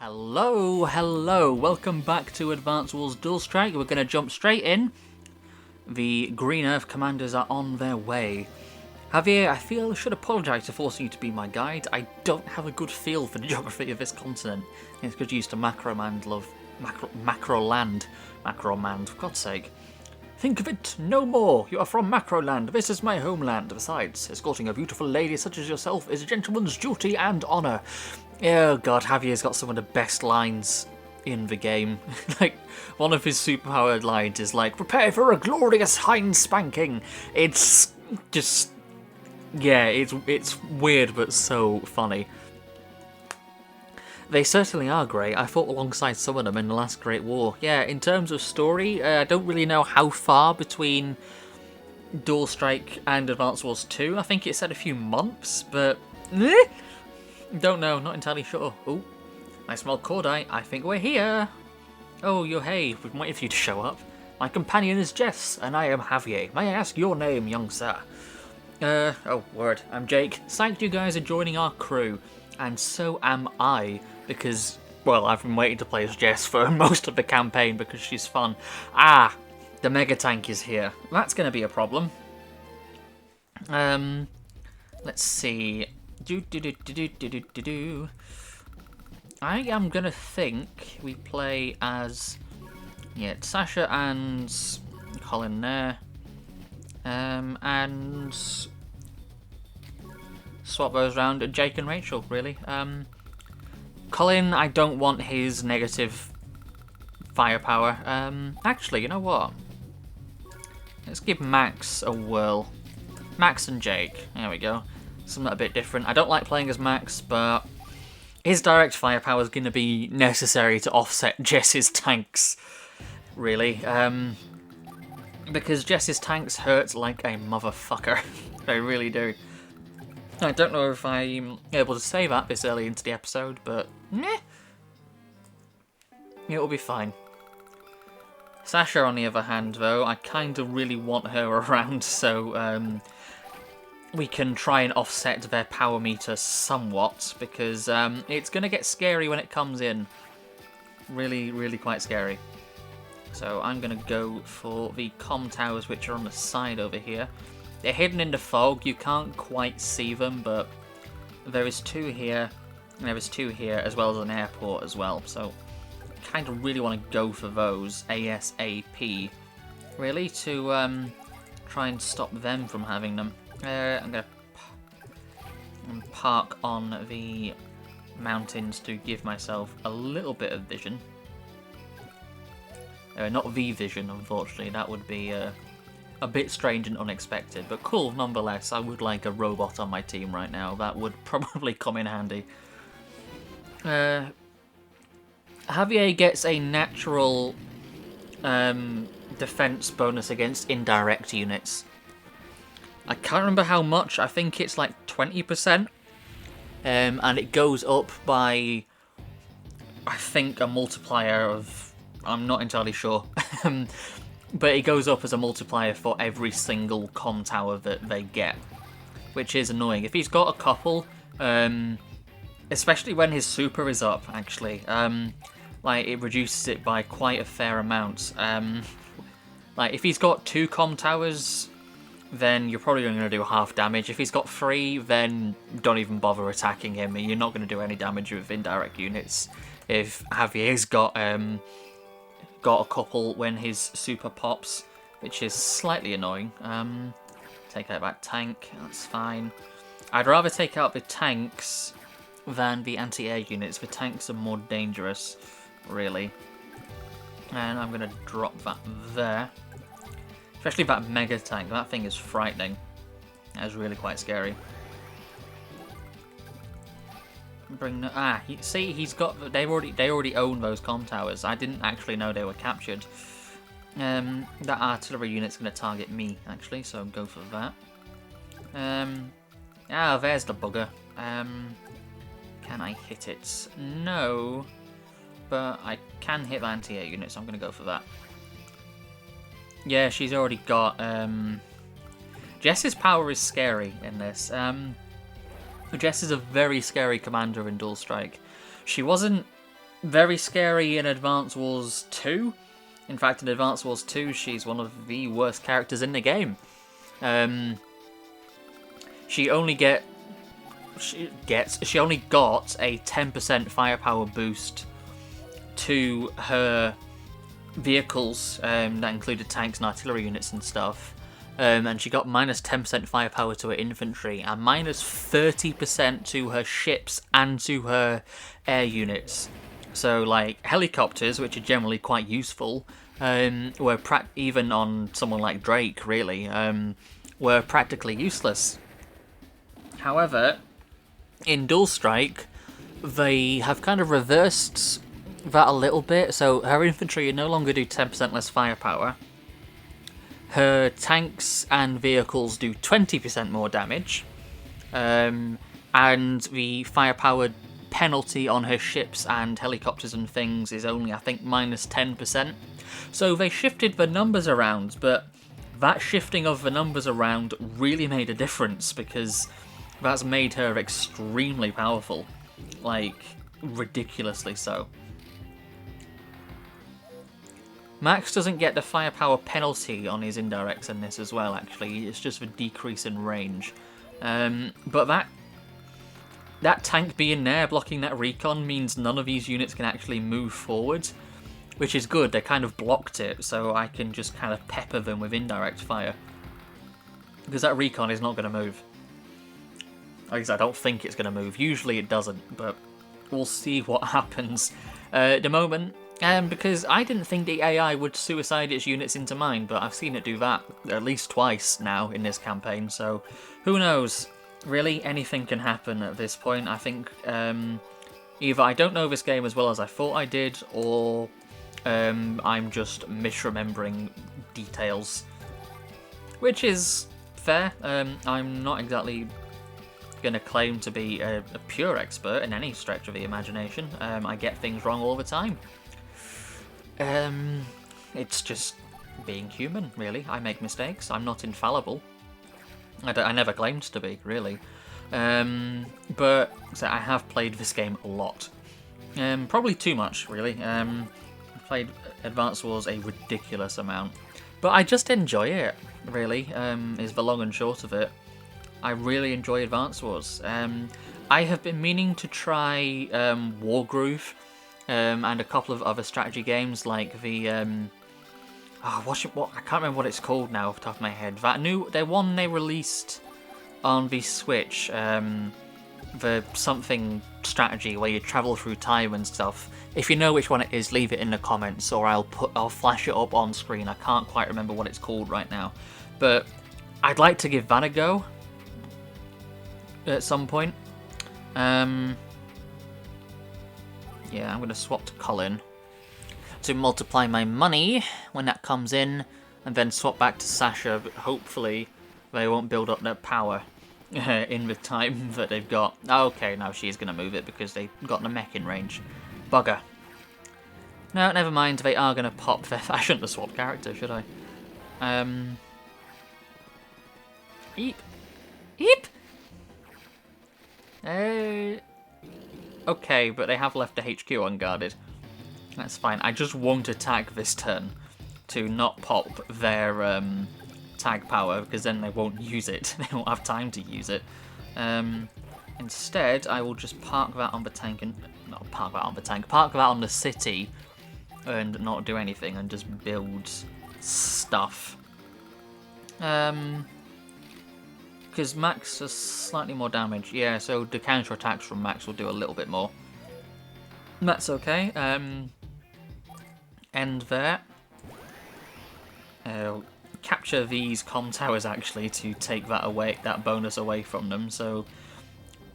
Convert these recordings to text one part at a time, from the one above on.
Hello, welcome back to Advance Wars Dual Strike. We're going to jump straight in. The Green Earth commanders are on their way. Javier, I feel I should apologise for forcing you to be my guide. I don't have a good feel for the geography of this continent. It's good used to Macroland, Macroland, for God's sake. Think of it no more. You are from Macroland. This is my homeland. Besides, escorting a beautiful lady such as yourself is a gentleman's duty and honour. Oh god, Javier's got some of the best lines in the game. Like, one of his superpowered lines is like, "Prepare for a glorious hind spanking." It's just, yeah, it's weird but so funny. They certainly are great. I fought alongside some of them in the last Great War. Yeah, in terms of story, I don't really know how far between Dual Strike and Advance Wars 2. I think it said a few months, but don't know, not entirely sure. Oh, I smell Cordite. I think we're here. Oh, hey, we've been waiting for you to show up. My companion is Jess, and I am Javier. May I ask your name, young sir? Oh, word. I'm Jake. Psyched you guys are joining our crew. And so am I, because, well, I've been waiting to play as Jess for most of the campaign because she's fun. Ah, the Mega Tank is here. That's going to be a problem. Let's see. I am going to think we play as, yeah, Sasha and Colin there. And swap those around, Jake and Rachel, really. Colin, I don't want his negative firepower. Actually, you know what? Let's give Max a whirl. Max and Jake, there we go. Something a bit different. I don't like playing as Max, but his direct firepower is going to be necessary to offset Jess's tanks, really. Because Jess's tanks hurt like a motherfucker. They really do. I don't know if I'm able to say that this early into the episode, but meh. It'll be fine. Sasha, on the other hand, though, I kind of really want her around, so we can try and offset their power meter somewhat, because it's going to get scary when it comes in. Really, really quite scary. So I'm going to go for the comm towers, which are on the side over here. They're hidden in the fog, you can't quite see them, but there is two here, and there is two here, as well as an airport as well, so I kind of really want to go for those ASAP, really, to try and stop them from having them. I'm going to park on the mountains to give myself a little bit of vision. Not V-vision, unfortunately, that would be a bit strange and unexpected, but cool nonetheless. I would like a robot on my team right now. That would probably come in handy. Javier gets a natural defense bonus against indirect units. I can't remember how much. I think it's like 20%. And it goes up by, I think, a multiplier of... I'm not entirely sure. But it goes up as a multiplier for every single comm tower that they get, which is annoying. If he's got a couple, especially when his super is up, actually, like it reduces it by quite a fair amount. Like if he's got 2 comm towers, then you're probably only going to do half damage. If he's got 3, then don't even bother attacking him. You're not going to do any damage with indirect units. If Javier's got a couple when his super pops, which is slightly annoying. Take out that tank, that's fine. I'd rather take out the tanks than the anti-air units. The tanks are more dangerous, really. And I'm going to drop that there. Especially that mega tank, that thing is frightening. That is really quite scary. See, he's got. They already own those comm towers. I didn't actually know they were captured. That artillery unit's going to target me actually, so go for that. There's the bugger. Can I hit it? No, but I can hit the anti-air unit, so I'm going to go for that. Yeah, she's already got. Jess's power is scary in this. Jess is a very scary commander in Dual Strike. She wasn't very scary in Advance Wars 2. In fact, in Advance Wars 2, she's one of the worst characters in the game. She only got a 10% firepower boost to her vehicles that included tanks and artillery units and stuff. And she got minus 10% firepower to her infantry and minus 30% to her ships and to her air units. So, like, helicopters, which are generally quite useful, were even on someone like Drake, really, were practically useless. However, in Dual Strike, they have kind of reversed that a little bit. So her infantry no longer do 10% less firepower. Her tanks and vehicles do 20% more damage. And the firepower penalty on her ships and helicopters and things is only, I think, minus 10%. So they shifted the numbers around, but that shifting of the numbers around really made a difference because that's made her extremely powerful. Like, ridiculously so. Max doesn't get the firepower penalty on his indirects in this as well, actually. It's just the decrease in range. But that tank being there, blocking that recon, means none of these units can actually move forward, which is good. They kind of blocked it, so I can just kind of pepper them with indirect fire. Because that recon is not going to move. At least I don't think it's going to move. Usually it doesn't, but we'll see what happens. At the moment, because I didn't think the AI would suicide its units into mine, but I've seen it do that at least twice now in this campaign, so who knows? Really, anything can happen at this point. I think either I don't know this game as well as I thought I did, or I'm just misremembering details. Which is fair. I'm not exactly going to claim to be a pure expert in any stretch of the imagination. I get things wrong all the time. It's just being human, really. I make mistakes. I'm not infallible. I never claimed to be, really. But so I have played this game a lot. Probably too much, really. I played Advance Wars a ridiculous amount. But I just enjoy it, really, is the long and short of it. I really enjoy Advance Wars. I have been meaning to try Wargroove and a couple of other strategy games like the I can't remember what it's called now off the top of my head. The one they released on the Switch, the something strategy where you travel through time and stuff. If you know which one it is, leave it in the comments, or I'll flash it up on screen. I can't quite remember what it's called right now, but I'd like to give that a go at some point. Yeah, I'm going to swap to Colin to multiply my money when that comes in, and then swap back to Sasha, but hopefully they won't build up their power in the time that they've got. Okay, now she's going to move it because they've got the mech in range. Bugger. No, never mind, they are going to pop their... I shouldn't have swapped character, should I? Eep. Eep! Okay, but they have left the HQ unguarded. That's fine. I just won't attack this turn to not pop their tag power, because then they won't use it. They won't have time to use it. Instead, I will just park that on the tank and... Not park that on the tank. Park that on the city and not do anything and just build stuff. Because Max has slightly more damage. Yeah, so the counter-attacks from Max will do a little bit more. That's okay. End there. Capture these comm towers, actually, to take that bonus away from them. So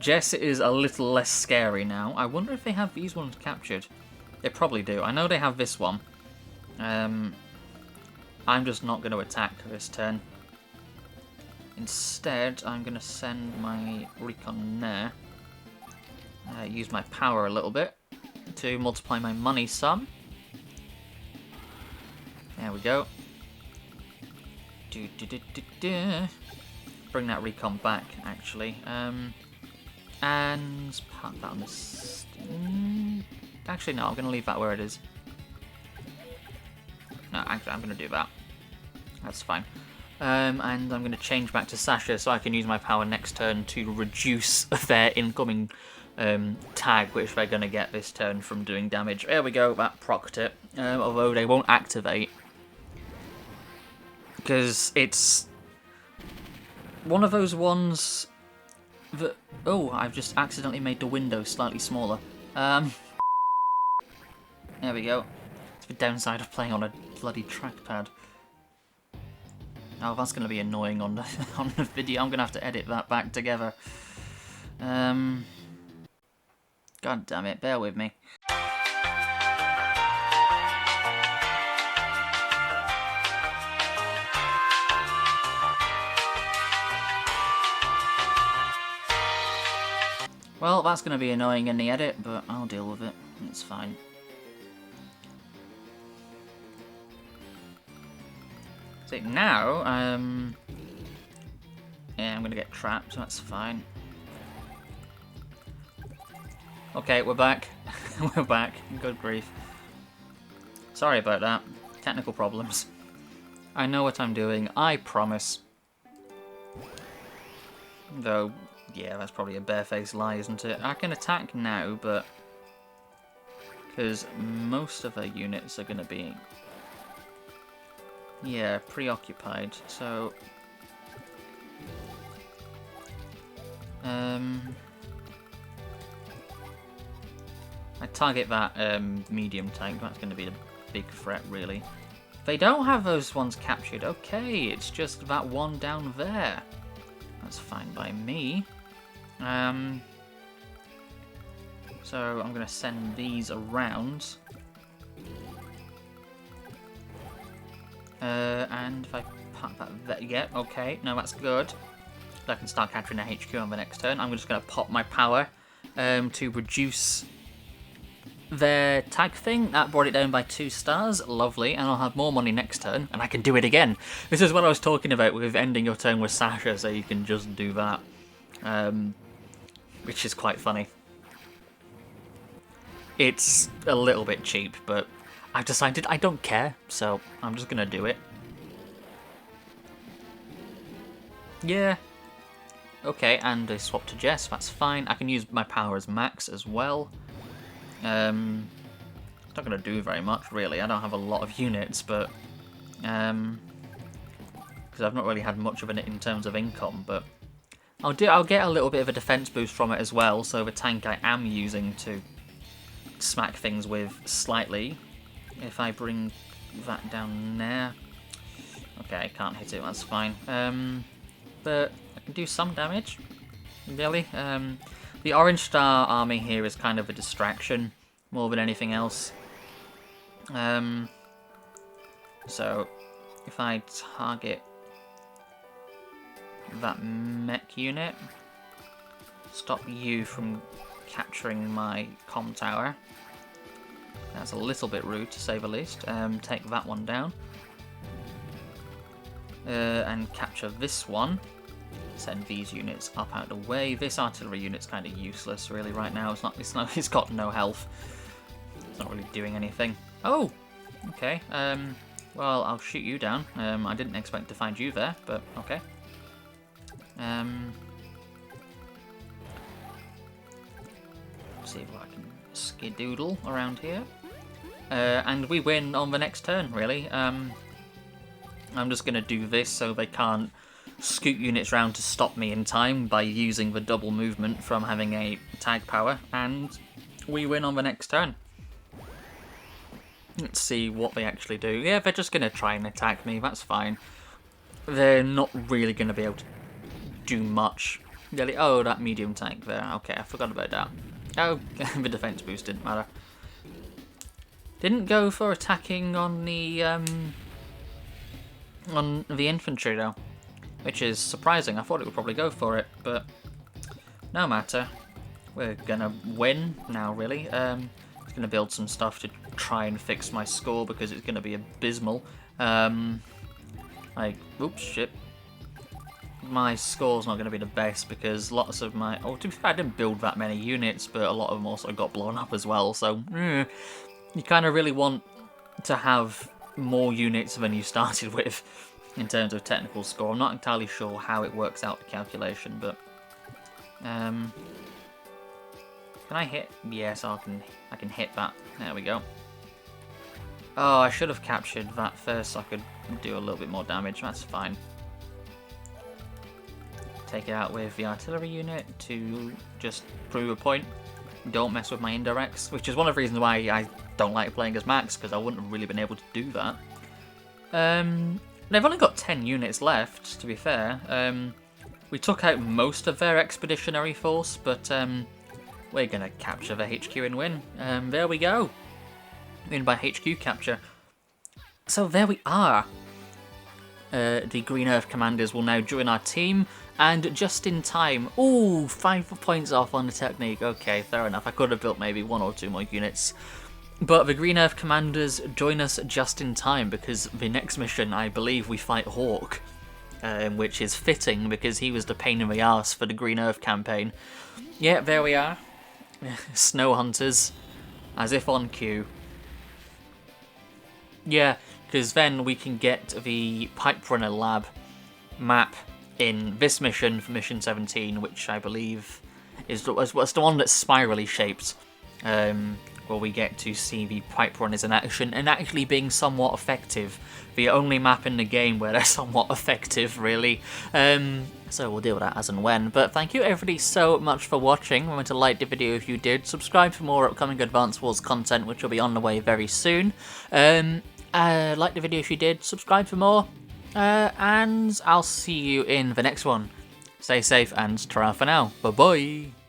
Jess is a little less scary now. I wonder if they have these ones captured. They probably do. I know they have this one. I'm just not going to attack this turn. Instead, I'm going to send my recon there. Use my power a little bit to multiply my money some. There we go. Bring that recon back, actually. And park that on the... Actually, no, I'm going to leave that where it is. No, actually, I'm going to do that. That's fine. And I'm going to change back to Sasha so I can use my power next turn to reduce their incoming tag, which they're going to get this turn from doing damage. There we go, that procced it. Although they won't activate. Because it's one of those ones that... Oh, I've just accidentally made the window slightly smaller. There we go. It's the downside of playing on a bloody trackpad. Oh, that's going to be annoying on the, on the video. I'm going to have to edit that back together. God damn it, bear with me. Well, that's going to be annoying in the edit, but I'll deal with it. It's fine. So now, yeah, I'm going to get trapped, that's fine. Okay, we're back. We're back. Good grief. Sorry about that. Technical problems. I know what I'm doing, I promise. Though, yeah, that's probably a barefaced lie, isn't it? I can attack now, but... because most of their units are going to be... yeah, preoccupied, so... I target that medium tank, that's going to be a big threat, really. They don't have those ones captured. Okay, it's just that one down there. That's fine by me. So I'm going to send these around. And if I pop that there, yeah, okay, no, that's good. I can start capturing the HQ on the next turn. I'm just going to pop my power to reduce their tag thing. That brought it down by 2 stars. Lovely. And I'll have more money next turn, and I can do it again. This is what I was talking about with ending your turn with Sasha, so you can just do that. Which is quite funny. It's a little bit cheap, but I've decided I don't care, so I'm just going to do it. Yeah. Okay, and I swap to Jess, that's fine. I can use my power as max as well. It's not going to do very much, really. I don't have a lot of units, but... because I've not really had much of it in terms of income, but... I'll get a little bit of a defense boost from it as well, so the tank I am using to smack things with slightly. If I bring that down there... okay, I can't hit it, that's fine. But I can do some damage, really. The Orange Star army here is kind of a distraction, more than anything else. So, if I target that mech unit, stop you from capturing my comm tower. That's a little bit rude, to say the least. Take that one down. And capture this one. Send these units up out of the way. This artillery unit's kind of useless, really, right now. It's got no health. It's not really doing anything. Oh, okay. Well, I'll shoot you down. I didn't expect to find you there, but okay. See if I can skidoodle around here. And we win on the next turn, really. I'm just going to do this so they can't scoot units round to stop me in time by using the double movement from having a tag power, and we win on the next turn. Let's see what they actually do. Yeah, they're just going to try and attack me, that's fine. They're not really going to be able to do much. Really. Oh, that medium tank there. Okay, I forgot about that. Oh, the defense boost didn't matter. Didn't go for attacking on the infantry though, which is surprising. I thought it would probably go for it, but no matter. We're gonna win now, really. It's gonna build some stuff to try and fix my score because it's gonna be abysmal. Like, oops, shit. my score's not going to be the best because lots of my... Oh, to be fair, I didn't build that many units, but a lot of them also got blown up as well, so... you kind of really want to have more units than you started with in terms of technical score. I'm not entirely sure how it works out, the calculation, but... can I hit? Yes, I can hit that. There we go. Oh, I should have captured that first so I could do a little bit more damage. That's fine. Take it out with the artillery unit to just prove a point. Don't mess with my indirects, which is one of the reasons why I don't like playing as Max, because I wouldn't have really been able to do that. They've only got 10 units left, to be fair. We took out most of their expeditionary force, but we're going to capture the HQ and win. There we go. Win by HQ capture. So there we are. The Green Earth Commanders will now join our team, and just in time... Ooh, 5 points off on the technique. Okay, fair enough. I could have built maybe 1 or 2 more units. But the Green Earth Commanders join us just in time, because the next mission, I believe, we fight Hawk. Which is fitting, because he was the pain in the arse for the Green Earth campaign. Yeah, there we are. Snow Hunters. As if on cue. Yeah, because then we can get the Pipe Runner Lab map in this mission for Mission 17, which I believe is the one that's spirally shaped, where we get to see the Pipe Runners in action and actually being somewhat effective. The only map in the game where they're somewhat effective, really. So we'll deal with that as and when. But thank you everybody so much for watching. Remember to like the video if you did. Subscribe for more upcoming Advance Wars content, which will be on the way very soon. Like the video if you did. Subscribe for more. And I'll see you in the next one. Stay safe and ta-ra for now. Bye-bye.